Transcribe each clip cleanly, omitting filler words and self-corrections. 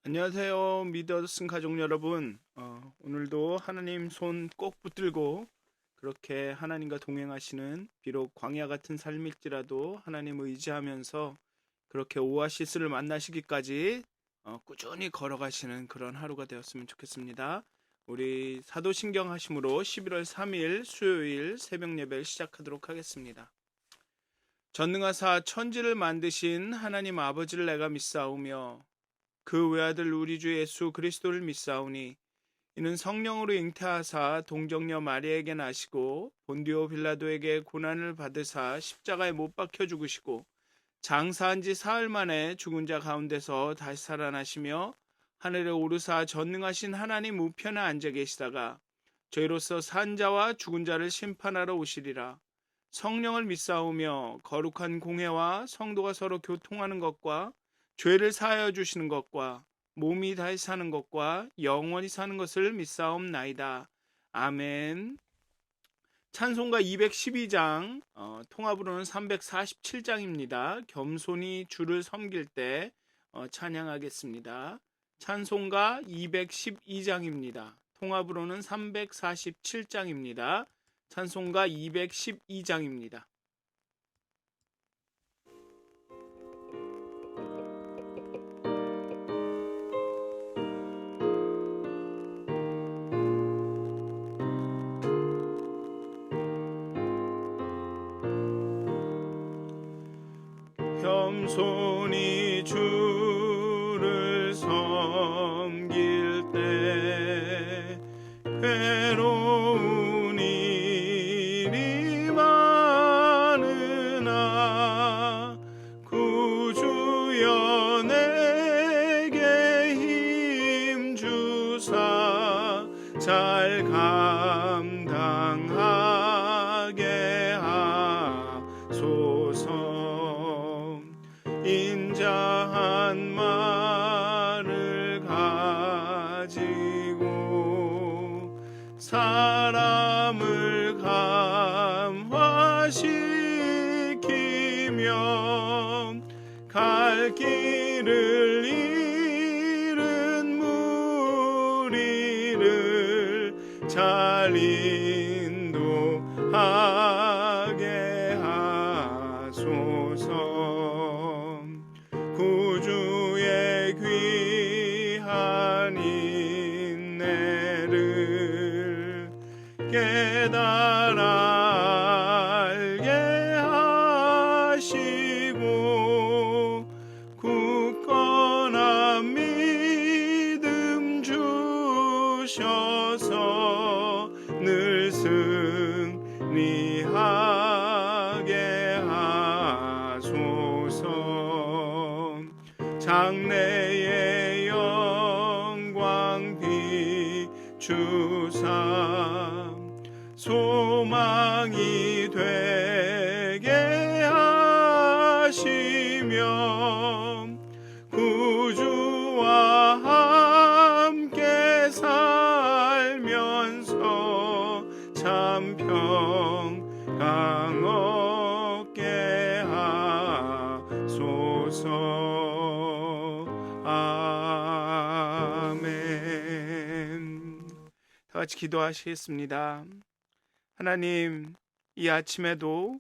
안녕하세요. 믿어сын 가족 여러분. 오늘도 하나님 손 꼭 붙들고 그렇게 하나님과 동행하시는, 비록 광야 같은 삶일지라도 하나님 의지하면서 그렇게 오아시스를 만나시기까지 꾸준히 걸어가시는 그런 하루가 되었으면 좋겠습니다. 우리 사도신경 하심으로 11월 3일 수요일 새벽 예배를 시작하도록 하겠습니다. 전능하사 천지를 만드신 하나님 아버지를 내가 믿사오며 그 외아들 우리 주 예수 그리스도를 믿사오니 이는 성령으로 잉태하사 동정녀 마리아에게 나시고 본디오 빌라도에게 고난을 받으사 십자가에 못 박혀 죽으시고 장사한 지 사흘 만에 죽은 자 가운데서 다시 살아나시며 하늘에 오르사 전능하신 하나님 우편에 앉아 계시다가 저희로서 산 자와 죽은 자를 심판하러 오시리라. 성령을 믿사오며 거룩한 공회와 성도가 서로 교통하는 것과 죄를 사하여 주시는 것과 몸이 다시 사는 것과 영원히 사는 것을 믿사옵나이다. 아멘. 찬송가 212장, 통합으로는 347장입니다. 겸손히 주를 섬길 때 찬양하겠습니다. 찬송가 212장입니다. 통합으로는 347장입니다. 찬송가 212장입니다. 겸손히 주를 섬길 때 괴로운 일이 많으나 구주여 내게 힘 주사 잘 감당하게 하소서. 인자한 말을 가지고 사람을 감화시키며 갈 길을 잃은 무리를 잘 인도하게 하소서. 구주의 귀한 인내를 깨달아 알게 하시고 굳건한 믿음 주셔서 늘 승리하게 하소서. 장래의 영광 비추사 소망이 되게 하시며 구주와 함께 살면서 참 평강 얻게 하소서. 아멘. 다 같이 기도하시겠습니다. 하나님, 이 아침에도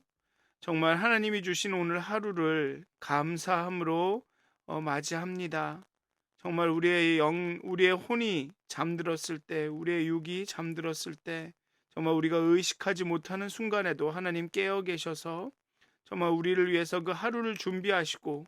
정말 하나님이 주신 오늘 하루를 감사함으로 맞이합니다. 정말 우리의 혼이 잠들었을 때, 우리의 육이 잠들었을 때, 정말 우리가 의식하지 못하는 순간에도 하나님 깨어 계셔서 정말 우리를 위해서 그 하루를 준비하시고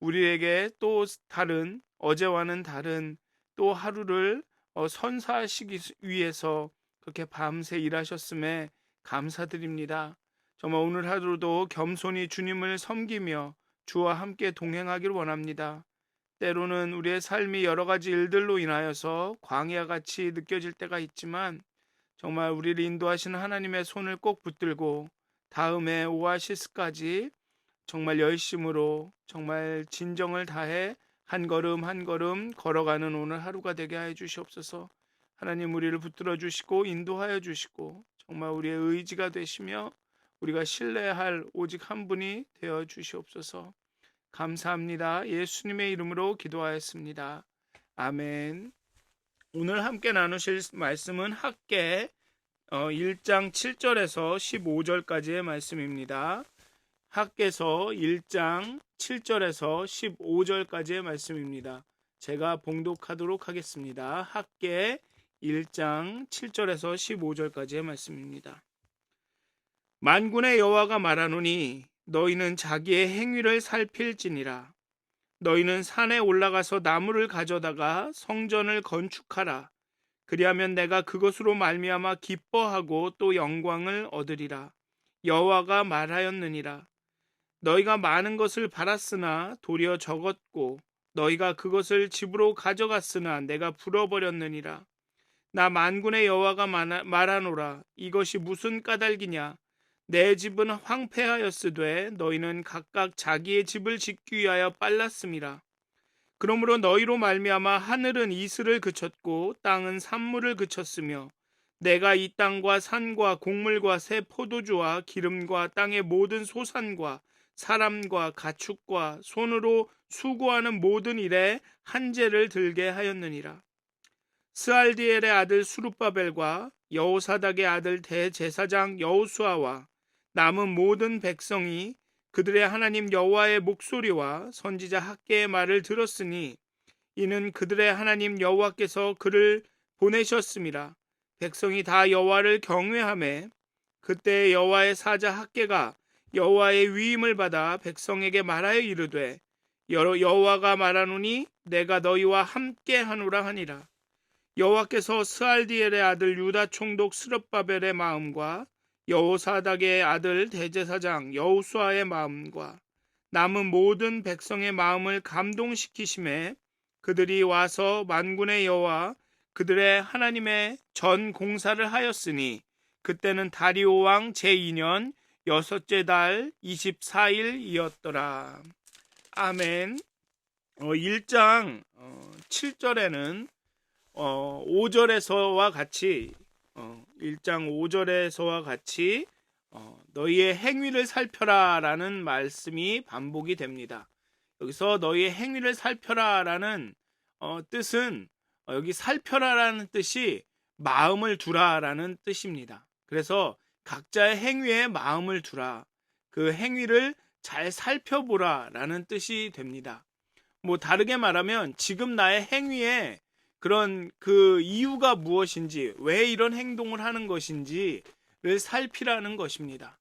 우리에게 또 다른, 어제와는 다른 또 하루를 선사하시기 위해서 그렇게 밤새 일하셨음에 감사드립니다. 정말 오늘 하루도 겸손히 주님을 섬기며 주와 함께 동행하길 원합니다. 때로는 우리의 삶이 여러 가지 일들로 인하여서 광야같이 느껴질 때가 있지만 정말 우리를 인도하시는 하나님의 손을 꼭 붙들고 다음에 오아시스까지 정말 열심으로 정말 진정을 다해 한 걸음 한 걸음 걸어가는 오늘 하루가 되게 하여 주시옵소서. 하나님 우리를 붙들어 주시고 인도하여 주시고 정말 우리의 의지가 되시며 우리가 신뢰할 오직 한 분이 되어 주시옵소서. 감사합니다. 예수님의 이름으로 기도하였습니다. 아멘. 오늘 함께 나누실 말씀은 학개 1장 7절에서 15절까지의 말씀입니다. 학개서 1장 7절에서 15절까지의 말씀입니다. 제가 봉독하도록 하겠습니다. 학개 1장 7절에서 15절까지의 말씀입니다. 만군의 여호와가 말하노니 너희는 자기의 행위를 살필지니라. 너희는 산에 올라가서 나무를 가져다가 성전을 건축하라. 그리하면 내가 그것으로 말미암아 기뻐하고 또 영광을 얻으리라. 여호와가 말하였느니라. 너희가 많은 것을 바랐으나 도리어 적었고 너희가 그것을 집으로 가져갔으나 내가 불어버렸느니라. 나 만군의 여호와가 말하노라. 이것이 무슨 까닭이냐? 내 집은 황폐하였으되 너희는 각각 자기의 집을 짓기 위하여 빨랐음이라. 그러므로 너희로 말미암아 하늘은 이슬을 그쳤고 땅은 산물을 그쳤으며 내가 이 땅과 산과 곡물과 새 포도주와 기름과 땅의 모든 소산과 사람과 가축과 손으로 수고하는 모든 일에 한재를 들게 하였느니라. 스알디엘의 아들 수룹바벨과 여호사닥의 아들 대제사장 여호수아와 남은 모든 백성이 그들의 하나님 여호와의 목소리와 선지자 학개의 말을 들었으니 이는 그들의 하나님 여호와께서 그를 보내셨음이라. 백성이 다 여호와를 경외하매 그때 여호와의 사자 학개가 여호와의 위임을 받아 백성에게 말하여 이르되 여호와가 말하노니 내가 너희와 함께 하노라 하니라. 여호와께서 스알디엘의 아들 유다 총독 스룹바벨의 마음과 여호사닥의 아들 대제사장 여호수아의 마음과 남은 모든 백성의 마음을 감동시키심에 그들이 와서 만군의 여호와 그들의 하나님의 전 공사를 하였으니 그때는 다리오 왕 제2년 여섯째 달 24일이었더라. 아멘. 1장 7절에는 5절에서와 같이 1장 5절에서와 같이 너희의 행위를 살펴라 라는 말씀이 반복이 됩니다. 여기서 너희의 행위를 살펴라 라는 뜻은 여기 살펴라 라는 뜻이 마음을 두라 라는 뜻입니다. 그래서 각자의 행위에 마음을 두라, 그 행위를 잘 살펴보라 라는 뜻이 됩니다. 뭐 다르게 말하면 지금 나의 행위에 그런 그 이유가 무엇인지, 왜 이런 행동을 하는 것인지를 살피라는 것입니다.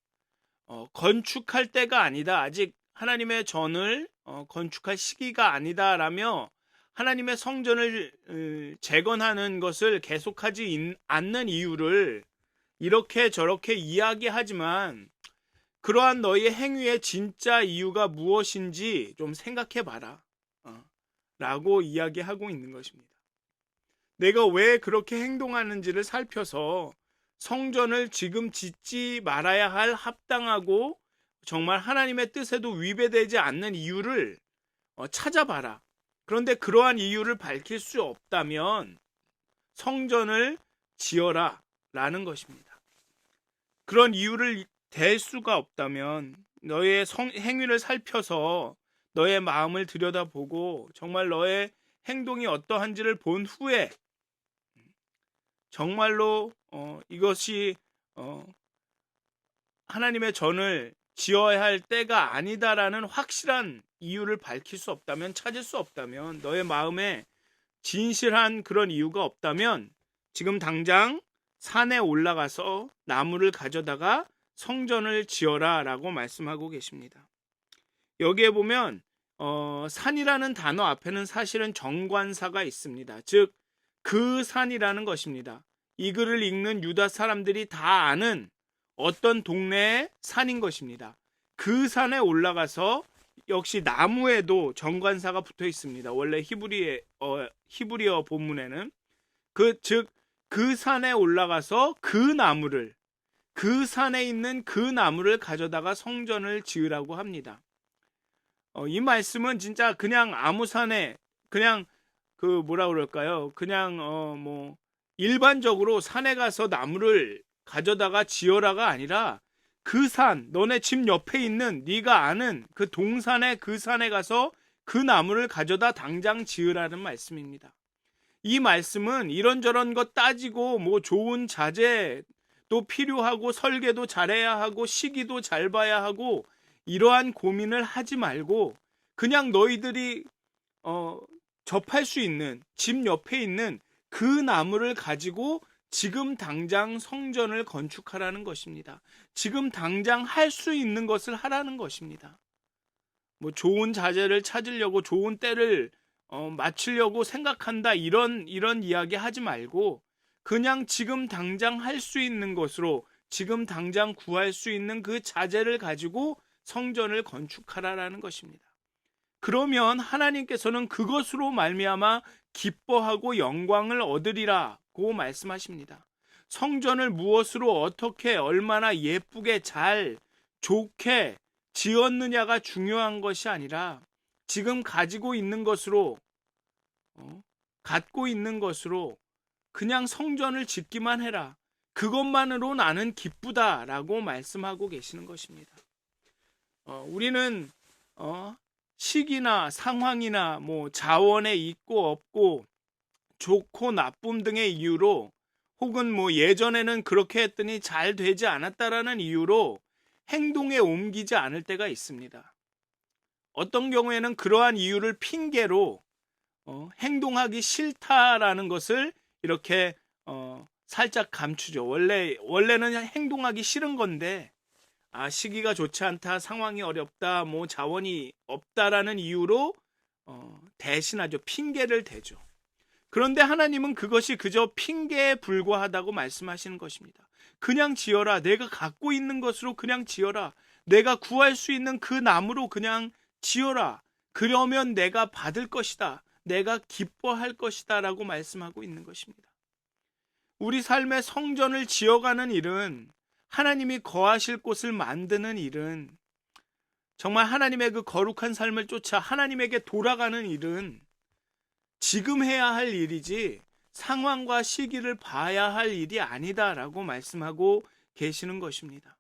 건축할 때가 아니다, 아직 하나님의 전을 건축할 시기가 아니다라며 하나님의 성전을 재건하는 것을 계속하지 않는 이유를 이렇게 저렇게 이야기하지만 그러한 너희의 행위의 진짜 이유가 무엇인지 좀 생각해 봐라 라고 이야기하고 있는 것입니다. 내가 왜 그렇게 행동하는지를 살펴서 성전을 지금 짓지 말아야 할 합당하고 정말 하나님의 뜻에도 위배되지 않는 이유를 찾아봐라. 그런데 그러한 이유를 밝힐 수 없다면 성전을 지어라 라는 것입니다. 그런 이유를 댈 수가 없다면 너의 행위를 살펴서 너의 마음을 들여다보고 정말 너의 행동이 어떠한지를 본 후에 정말로 이것이 하나님의 전을 지어야 할 때가 아니다라는 확실한 이유를 밝힐 수 없다면, 찾을 수 없다면, 너의 마음에 진실한 그런 이유가 없다면 지금 당장 산에 올라가서 나무를 가져다가 성전을 지어라 라고 말씀하고 계십니다. 여기에 보면 산이라는 단어 앞에는 사실은 정관사가 있습니다. 즉 그 산이라는 것입니다. 이 글을 읽는 유다 사람들이 다 아는 어떤 동네의 산인 것입니다. 그 산에 올라가서 역시 나무에도 정관사가 붙어 있습니다. 원래 히브리어 본문에는 그 산에 올라가서 그 산에 있는 그 나무를 가져다가 성전을 지으라고 합니다. 이 말씀은 진짜 그냥 아무 산에 그냥 그냥 일반적으로 산에 가서 나무를 가져다가 지어라가 아니라 그 산, 너네 집 옆에 있는 네가 아는 그 동산의 그 산에 가서 그 나무를 가져다 당장 지으라는 말씀입니다. 이 말씀은 이런저런 것 따지고 뭐 좋은 자재도 필요하고 설계도 잘해야 하고 시기도 잘 봐야 하고 이러한 고민을 하지 말고 그냥 너희들이 접할 수 있는 집 옆에 있는 그 나무를 가지고 지금 당장 성전을 건축하라는 것입니다. 지금 당장 할 수 있는 것을 하라는 것입니다. 뭐 좋은 자재를 찾으려고 좋은 때를 맞추려고 생각한다 이런 이야기 하지 말고 그냥 지금 당장 할 수 있는 것으로 지금 당장 구할 수 있는 그 자재를 가지고 성전을 건축하라라는 것입니다. 그러면 하나님께서는 그것으로 말미암아 기뻐하고 영광을 얻으리라고 말씀하십니다. 성전을 무엇으로 어떻게 얼마나 예쁘게 잘 좋게 지었느냐가 중요한 것이 아니라 지금 가지고 있는 것으로 갖고 있는 것으로 그냥 성전을 짓기만 해라. 그것만으로 나는 기쁘다라고 말씀하고 계시는 것입니다. 우리는 시기나 상황이나 뭐 자원에 있고 없고 좋고 나쁨 등의 이유로 혹은 뭐 예전에는 그렇게 했더니 잘 되지 않았다라는 이유로 행동에 옮기지 않을 때가 있습니다. 어떤 경우에는 그러한 이유를 핑계로 행동하기 싫다라는 것을 이렇게 살짝 감추죠. 원래는 행동하기 싫은 건데 시기가 좋지 않다, 상황이 어렵다, 뭐 자원이 없다라는 이유로 대신하죠. 핑계를 대죠. 그런데 하나님은 그것이 그저 핑계에 불과하다고 말씀하시는 것입니다. 그냥 지어라. 내가 갖고 있는 것으로 그냥 지어라. 내가 구할 수 있는 그 나무로 그냥 지어라. 그러면 내가 받을 것이다. 내가 기뻐할 것이다 라고 말씀하고 있는 것입니다. 우리 삶의 성전을 지어가는 일은 하나님이 거하실 곳을 만드는 일은 정말 하나님의 그 거룩한 삶을 쫓아 하나님에게 돌아가는 일은 지금 해야 할 일이지 상황과 시기를 봐야 할 일이 아니다라고 말씀하고 계시는 것입니다.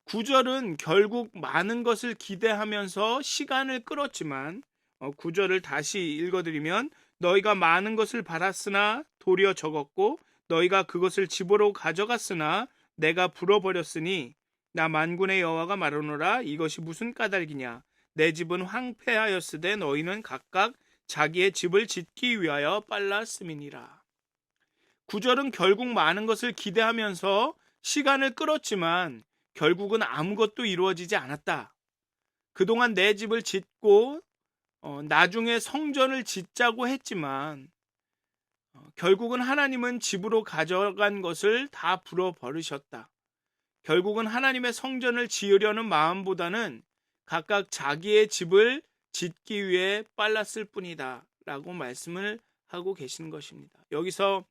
9절은 결국 많은 것을 기대하면서 시간을 끌었지만 9절을 다시 읽어드리면 너희가 많은 것을 바랐으나 도리어 적었고 너희가 그것을 집으로 가져갔으나 내가 불어버렸으니 나 만군의 여호와가 말하노라 이것이 무슨 까닭이냐 내 집은 황폐하였으되 너희는 각각 자기의 집을 짓기 위하여 빨랐음이니라. 9절은 결국 많은 것을 기대하면서 시간을 끌었지만 결국은 아무것도 이루어지지 않았다. 그동안 내 집을 짓고 나중에 성전을 짓자고 했지만 결국은 하나님은 집으로 가져간 것을 다 불어버리셨다. 결국은 하나님의 성전을 지으려는 마음보다는 각각 자기의 집을 짓기 위해 빨랐을 뿐이다 라고 말씀을 하고 계시는 것입니다. 여기서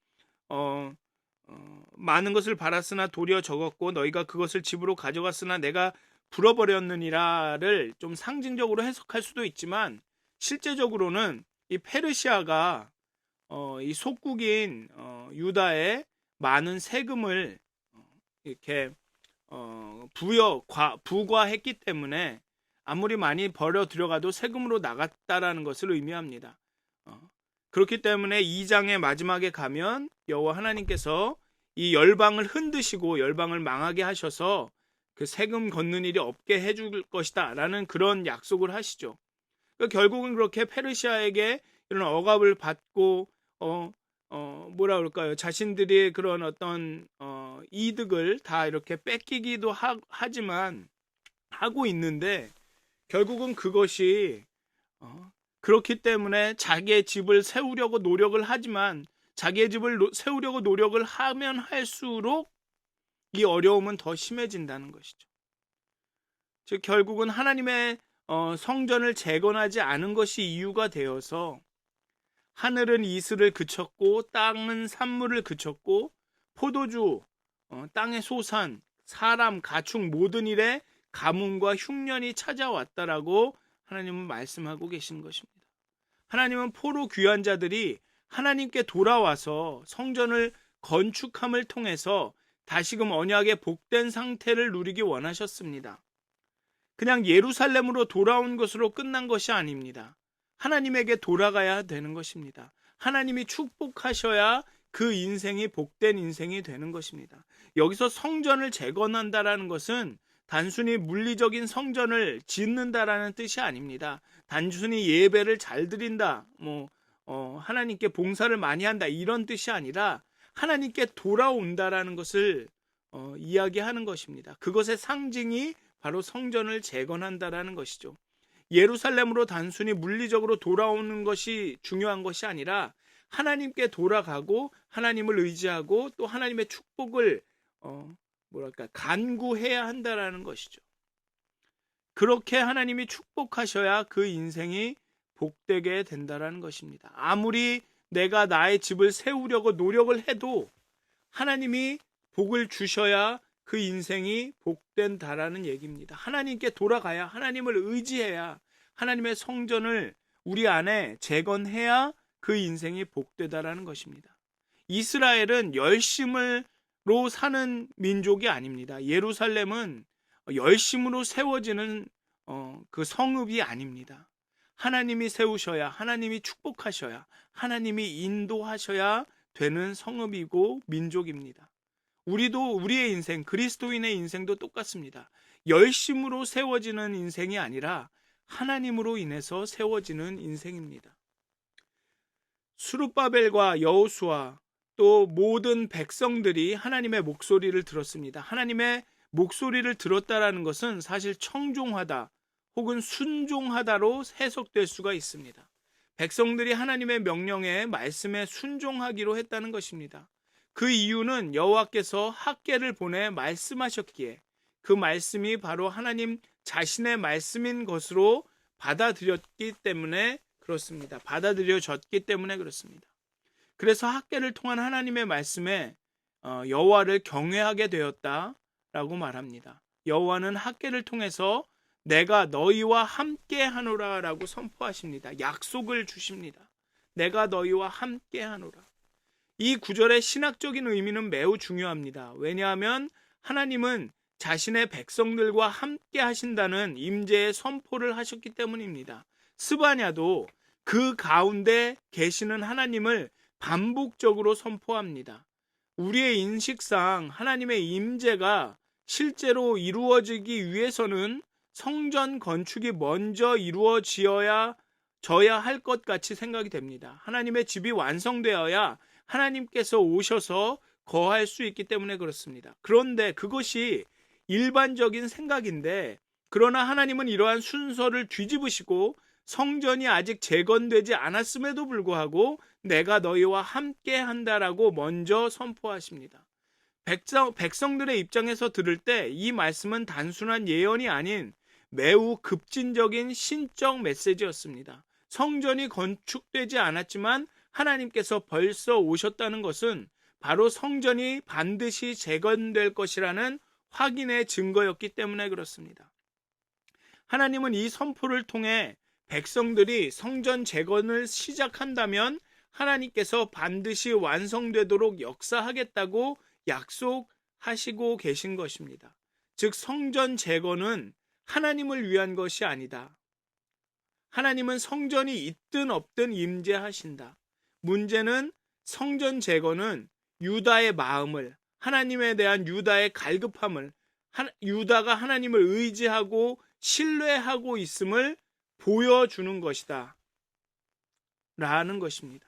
많은 것을 바랐으나 도리어 적었고 너희가 그것을 집으로 가져갔으나 내가 불어버렸느니라를 좀 상징적으로 해석할 수도 있지만 실제적으로는 이 페르시아가 이 속국인 유다에 많은 세금을 이렇게 부과했기 때문에 아무리 많이 벌어 들여가도 세금으로 나갔다라는 것을 의미합니다. 그렇기 때문에 2장의 마지막에 가면 여호와 하나님께서 이 열방을 흔드시고 열방을 망하게 하셔서 그 세금 걷는 일이 없게 해줄 것이다 라는 그런 약속을 하시죠. 그러니까 결국은 그렇게 페르시아에게 이런 억압을 받고 뭐라 그럴까요? 자신들이 그런 어떤 이득을 다 이렇게 뺏기기도 하지만 하고 있는데 결국은 그것이 그렇기 때문에 자기의 집을 세우려고 노력을 하지만 자기의 집을 세우려고 노력을 하면 할수록 이 어려움은 더 심해진다는 것이죠. 즉 결국은 하나님의 성전을 재건하지 않은 것이 이유가 되어서 하늘은 이슬을 그쳤고 땅은 산물을 그쳤고 포도주, 땅의 소산, 사람, 가축 모든 일에 가뭄과 흉년이 찾아왔다라고 하나님은 말씀하고 계신 것입니다. 하나님은 포로 귀한 자들이 하나님께 돌아와서 성전을 건축함을 통해서 다시금 언약의 복된 상태를 누리기 원하셨습니다. 그냥 예루살렘으로 돌아온 것으로 끝난 것이 아닙니다. 하나님에게 돌아가야 되는 것입니다. 하나님이 축복하셔야 그 인생이 복된 인생이 되는 것입니다. 여기서 성전을 재건한다라는 것은 단순히 물리적인 성전을 짓는다라는 뜻이 아닙니다. 단순히 예배를 잘 드린다, 하나님께 봉사를 많이 한다 이런 뜻이 아니라 하나님께 돌아온다라는 것을 이야기하는 것입니다. 그것의 상징이 바로 성전을 재건한다라는 것이죠. 예루살렘으로 단순히 물리적으로 돌아오는 것이 중요한 것이 아니라 하나님께 돌아가고 하나님을 의지하고 또 하나님의 축복을 간구해야 한다라는 것이죠. 그렇게 하나님이 축복하셔야 그 인생이 복되게 된다라는 것입니다. 아무리 내가 나의 집을 세우려고 노력을 해도 하나님이 복을 주셔야 그 인생이 복된다라는 얘기입니다. 하나님께 돌아가야, 하나님을 의지해야, 하나님의 성전을 우리 안에 재건해야 그 인생이 복되다라는 것입니다. 이스라엘은 열심으로 사는 민족이 아닙니다. 예루살렘은 열심으로 세워지는 그 성읍이 아닙니다. 하나님이 세우셔야, 하나님이 축복하셔야, 하나님이 인도하셔야 되는 성읍이고 민족입니다. 우리도 우리의 인생, 그리스도인의 인생도 똑같습니다. 열심으로 세워지는 인생이 아니라 하나님으로 인해서 세워지는 인생입니다. 스룹바벨과 여호수아 또 모든 백성들이 하나님의 목소리를 들었습니다. 하나님의 목소리를 들었다라는 것은 사실 청종하다 혹은 순종하다로 해석될 수가 있습니다. 백성들이 하나님의 명령에 말씀에 순종하기로 했다는 것입니다. 그 이유는 여호와께서 학개를 보내 말씀하셨기에 그 말씀이 바로 하나님 자신의 말씀인 것으로 받아들여졌기 때문에 그렇습니다. 그래서 학개를 통한 하나님의 말씀에 여호와를 경외하게 되었다라고 말합니다. 여호와는 학개를 통해서 내가 너희와 함께 하노라 라고 선포하십니다. 약속을 주십니다. 내가 너희와 함께 하노라. 이 구절의 신학적인 의미는 매우 중요합니다. 왜냐하면 하나님은 자신의 백성들과 함께 하신다는 임재의 선포를 하셨기 때문입니다. 스바냐도 그 가운데 계시는 하나님을 반복적으로 선포합니다. 우리의 인식상 하나님의 임재가 실제로 이루어지기 위해서는 성전 건축이 먼저 이루어져야 할 것 같이 생각이 됩니다. 하나님의 집이 완성되어야 하나님께서 오셔서 거할 수 있기 때문에 그렇습니다. 그런데 그것이 일반적인 생각인데, 그러나 하나님은 이러한 순서를 뒤집으시고 성전이 아직 재건되지 않았음에도 불구하고 내가 너희와 함께 한다라고 먼저 선포하십니다. 백성들의 입장에서 들을 때 이 말씀은 단순한 예언이 아닌 매우 급진적인 신적 메시지였습니다. 성전이 건축되지 않았지만 하나님께서 벌써 오셨다는 것은 바로 성전이 반드시 재건될 것이라는 확인의 증거였기 때문에 그렇습니다. 하나님은 이 선포를 통해 백성들이 성전 재건을 시작한다면 하나님께서 반드시 완성되도록 역사하겠다고 약속하시고 계신 것입니다. 즉 성전 재건은 하나님을 위한 것이 아니다. 하나님은 성전이 있든 없든 임재하신다. 문제는 성전 재건은 유다의 마음을, 하나님에 대한 유다의 갈급함을, 유다가 하나님을 의지하고 신뢰하고 있음을 보여주는 것이다 라는 것입니다.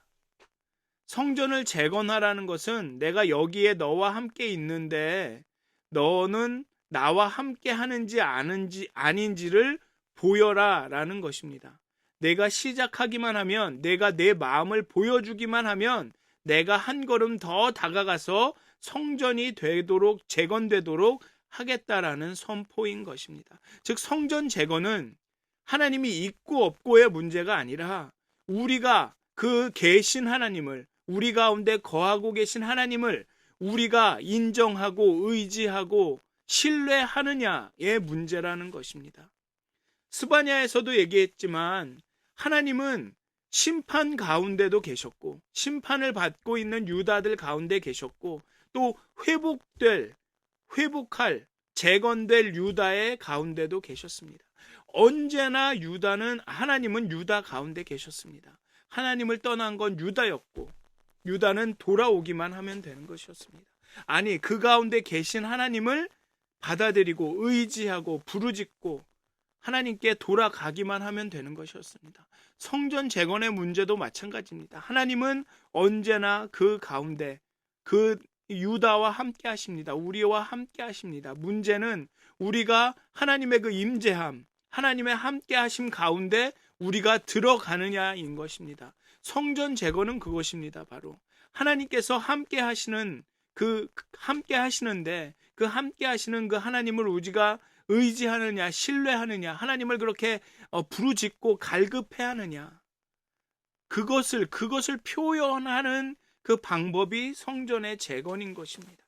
성전을 재건하라는 것은 내가 여기에 너와 함께 있는데 너는 나와 함께 하는지 아닌지를 보여라 라는 것입니다. 내가 시작하기만 하면, 내가 내 마음을 보여주기만 하면 내가 한 걸음 더 다가가서 성전이 되도록, 재건되도록 하겠다라는 선포인 것입니다. 즉 성전 재건은 하나님이 있고 없고의 문제가 아니라 우리가 그 계신 하나님을, 우리 가운데 거하고 계신 하나님을 우리가 인정하고 의지하고 신뢰하느냐의 문제라는 것입니다. 스바냐에서도 얘기했지만 하나님은 심판 가운데도 계셨고, 심판을 받고 있는 유다들 가운데 계셨고, 또 회복할, 재건될 유다의 가운데도 계셨습니다. 언제나 하나님은 유다 가운데 계셨습니다. 하나님을 떠난 건 유다였고, 유다는 돌아오기만 하면 되는 것이었습니다. 아니, 그 가운데 계신 하나님을 받아들이고 의지하고 부르짖고 하나님께 돌아가기만 하면 되는 것이었습니다. 성전 재건의 문제도 마찬가지입니다. 하나님은 언제나 그 가운데 그 유다와 함께 하십니다. 우리와 함께 하십니다. 문제는 우리가 하나님의 그 임재함, 하나님의 함께 하심 가운데 우리가 들어가느냐인 것입니다. 성전 재건은 그것입니다. 바로 하나님께서 함께 하시는 함께 하시는데 그 함께 하시는 그 하나님을 우리가 의지하느냐, 신뢰하느냐, 하나님을 그렇게 부르짖고 갈급해 하느냐, 그것을 표현하는 그 방법이 성전의 재건인 것입니다.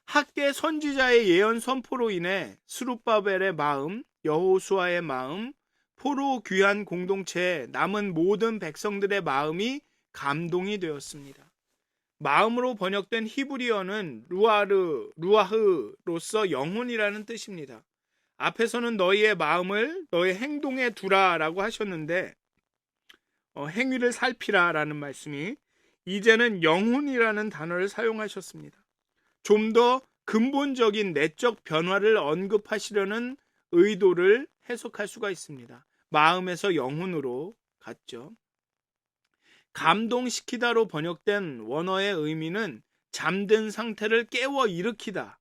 학계 선지자의 예언 선포로 인해 스룹바벨의 마음, 여호수아의 마음, 포로 귀한 공동체에 남은 모든 백성들의 마음이 감동이 되었습니다. 마음으로 번역된 히브리어는 루아흐로서 영혼이라는 뜻입니다. 앞에서는 너희의 마음을 너의 행동에 두라라고 하셨는데 행위를 살피라라는 말씀이, 이제는 영혼이라는 단어를 사용하셨습니다. 좀 더 근본적인 내적 변화를 언급하시려는 의도를 해석할 수가 있습니다. 마음에서 영혼으로 갔죠. 감동시키다로 번역된 원어의 의미는 잠든 상태를 깨워 일으키다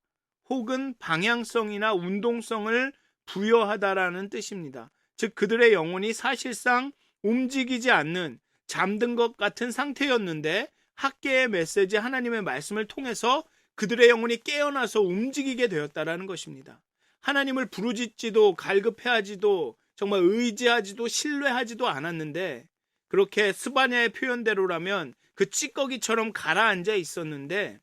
혹은 방향성이나 운동성을 부여하다라는 뜻입니다. 즉 그들의 영혼이 사실상 움직이지 않는 잠든 것 같은 상태였는데 학계의 메시지, 하나님의 말씀을 통해서 그들의 영혼이 깨어나서 움직이게 되었다라는 것입니다. 하나님을 부르짖지도 갈급해하지도 정말 의지하지도 신뢰하지도 않았는데, 그렇게 스바냐의 표현대로라면 그 찌꺼기처럼 가라앉아 있었는데,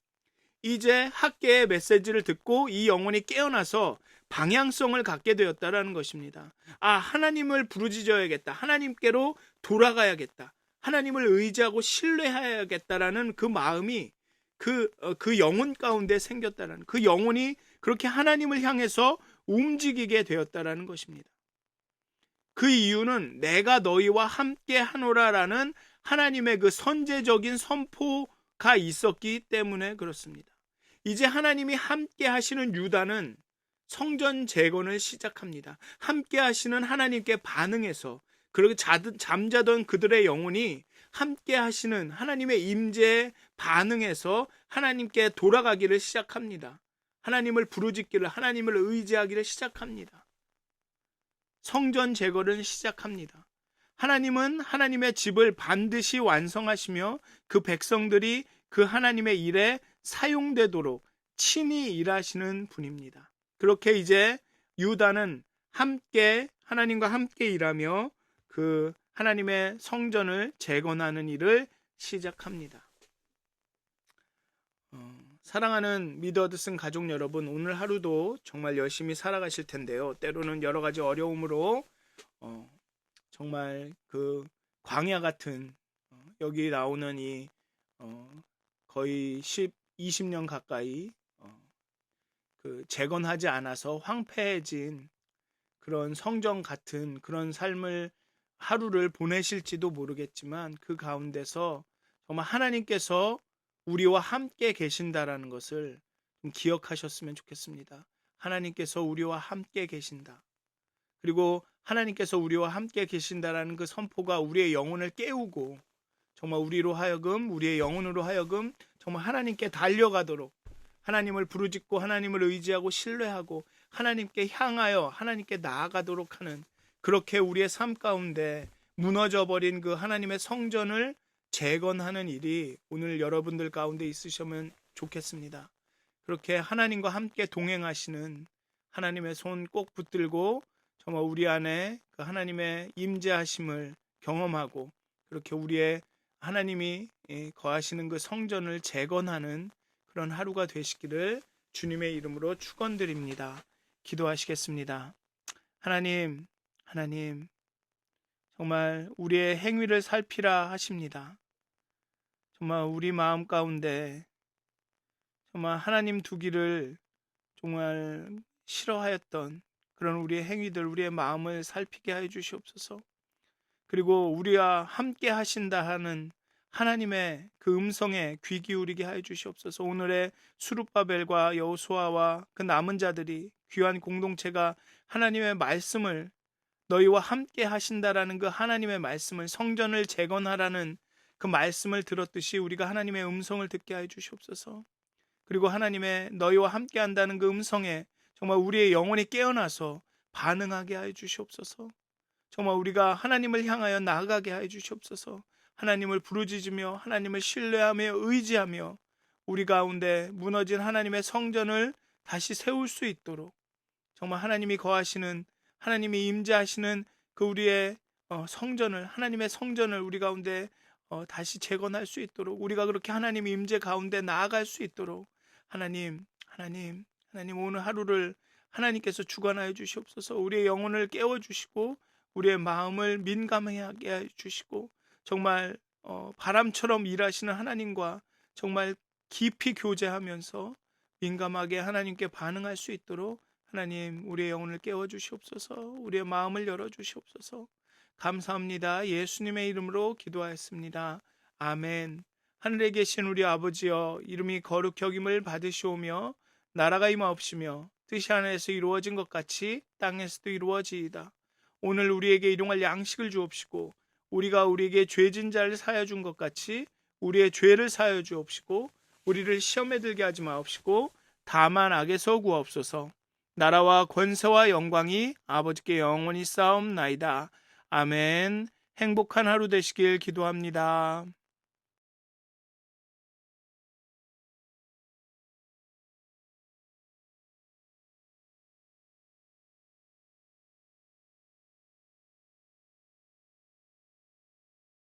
이제 학계의 메시지를 듣고 이 영혼이 깨어나서 방향성을 갖게 되었다라는 것입니다. 하나님을 부르짖어야겠다, 하나님께로 돌아가야겠다, 하나님을 의지하고 신뢰해야겠다라는 그 마음이 그 영혼 가운데 생겼다라는, 그 영혼이 그렇게 하나님을 향해서 움직이게 되었다라는 것입니다. 그 이유는 내가 너희와 함께 하노라라는 하나님의 그 선제적인 선포가 있었기 때문에 그렇습니다. 이제 하나님이 함께 하시는 유다는 성전 재건을 시작합니다. 함께 하시는 하나님께 반응해서, 그렇게 잠자던 그들의 영혼이 함께 하시는 하나님의 임재에 반응해서 하나님께 돌아가기를 시작합니다. 하나님을 부르짖기를, 하나님을 의지하기를 시작합니다. 성전 재건을 시작합니다. 하나님은 하나님의 집을 반드시 완성하시며 그 백성들이 그 하나님의 일에 사용되도록 친히 일하시는 분입니다. 그렇게 이제 유다는 함께 하나님과 함께 일하며 그 하나님의 성전을 재건하는 일을 시작합니다. 사랑하는 미드어드슨 가족 여러분, 오늘 하루도 정말 열심히 살아가실 텐데요. 때로는 여러 가지 어려움으로 정말 그 광야 같은 여기 나오는 이 거의 20년 가까이 그 재건하지 않아서 황폐해진 그런 성전 같은 그런 삶을 하루를 보내실지도 모르겠지만, 그 가운데서 정말 하나님께서 우리와 함께 계신다라는 것을 좀 기억하셨으면 좋겠습니다. 하나님께서 우리와 함께 계신다. 그리고 하나님께서 우리와 함께 계신다라는 그 선포가 우리의 영혼을 깨우고, 정말 우리의 영혼으로 하여금 정말 하나님께 달려가도록, 하나님을 부르짖고 하나님을 의지하고 신뢰하고 하나님께 향하여 하나님께 나아가도록 하는, 그렇게 우리의 삶 가운데 무너져버린 그 하나님의 성전을 재건하는 일이 오늘 여러분들 가운데 있으시면 좋겠습니다. 그렇게 하나님과 함께 동행하시는 하나님의 손 꼭 붙들고 정말 우리 안에 그 하나님의 임재하심을 경험하고, 그렇게 우리의 하나님이 거하시는 그 성전을 재건하는 그런 하루가 되시기를 주님의 이름으로 축원드립니다. 기도하시겠습니다. 하나님, 정말 우리의 행위를 살피라 하십니다. 정말 우리 마음 가운데 정말 하나님 두기를 정말 싫어하였던 그런 우리의 행위들, 우리의 마음을 살피게 해 주시옵소서. 그리고 우리와 함께 하신다 하는 하나님의 그 음성에 귀 기울이게 하여 주시옵소서. 오늘의 수룹바벨과 여호수아와 그 남은 자들이 귀한 공동체가 하나님의 말씀을 너희와 함께 하신다라는 그 하나님의 말씀을 성전을 재건하라는 그 말씀을 들었듯이 우리가 하나님의 음성을 듣게 하여 주시옵소서. 그리고 하나님의 너희와 함께 한다는 그 음성에 정말 우리의 영혼이 깨어나서 반응하게 하여 주시옵소서. 정말 우리가 하나님을 향하여 나아가게 하여 주시옵소서. 하나님을 부르짖으며 하나님을 신뢰하며 의지하며 우리 가운데 무너진 하나님의 성전을 다시 세울 수 있도록 정말 하나님이 거하시는 하나님이 임재하시는 그 우리의 성전을 하나님의 성전을 우리 가운데 다시 재건할 수 있도록 우리가 그렇게 하나님의 임재 가운데 나아갈 수 있도록 하나님 오늘 하루를 하나님께서 주관하여 주시옵소서. 우리의 영혼을 깨워주시고 우리의 마음을 민감하게 해주시고 정말 바람처럼 일하시는 하나님과 정말 깊이 교제하면서 민감하게 하나님께 반응할 수 있도록 하나님 우리의 영혼을 깨워주시옵소서. 우리의 마음을 열어주시옵소서. 감사합니다. 예수님의 이름으로 기도하였습니다. 아멘. 하늘에 계신 우리 아버지여, 이름이 거룩히 여김을 받으시오며 나라가 임하옵시며 뜻이 하늘에서 이루어진 것 같이 땅에서도 이루어지이다. 오늘 우리에게 일용할 양식을 주옵시고 우리가 우리에게 죄진 자를 사하여 준 것 같이 우리의 죄를 사하여 주옵시고 우리를 시험에 들게 하지 마옵시고 다만 악에서 구하옵소서. 나라와 권세와 영광이 아버지께 영원히 쌓옵나이다. 아멘. 행복한 하루 되시길 기도합니다.